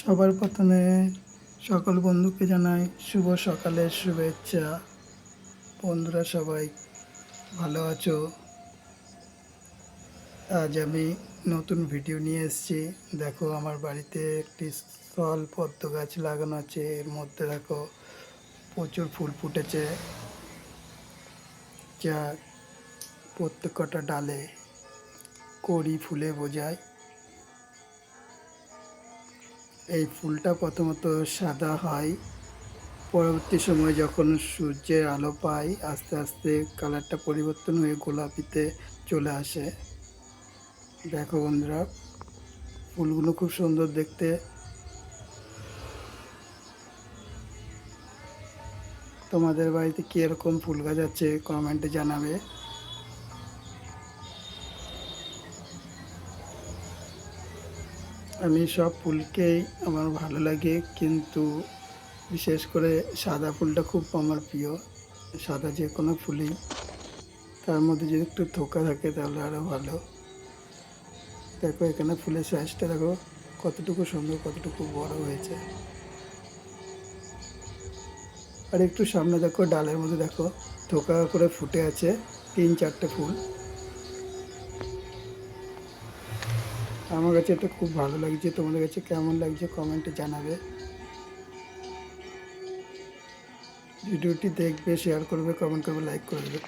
সবার প্রথমে সকল বন্ধুকে জানাই শুভ সকালের শুভেচ্ছা। বন্ধুরা সবাই ভালো আছো? আজ আমি নতুন ভিডিও নিয়ে এসেছি। দেখো, আমার বাড়িতে একটি স্থল পদ্ম গাছ লাগানো আছে। এর মধ্যে দেখো প্রচুর ফুল ফুটেছে, যা প্রত্যেকটা ডালে কড়ি ফুলে বোঝায়। এই ফুলটা প্রথমত সাদা হয়, পরবর্তী সময় যখন সূর্যের আলো পায় আস্তে আস্তে কালারটা পরিবর্তন হয়ে গোলাপিতে চলে আসে। দেখো বন্ধুরা, ফুলগুলো খুব সুন্দর দেখতে। তোমাদের বাড়িতে কি এরকম ফুল গাছ আছে কমেন্টে জানাবে। আমি সব ফুলকেই আমার ভালো লাগে, কিন্তু বিশেষ করে সাদা ফুলটা খুব আমার প্রিয়। সাদা যে কোনো ফুলই, তার মধ্যে যদি একটু থোকা থাকে তাহলে আরও ভালো। দেখো এখানে ফুলের সাইজটা দেখো কতটুকু সুন্দর, কতটুকু বড় হয়েছে। আর একটু সামনে দেখো ডালের মধ্যে দেখো থোকা করে ফুটে আছে 3-4টে ফুল। আমার কাছে এটা খুব ভালো লাগছে। তোমাদের কাছে কেমন লাগছে কমেন্টে জানাবে। ভিডিওটি দেখবে, শেয়ার করবে, কমেন্ট করবে, লাইক করবে।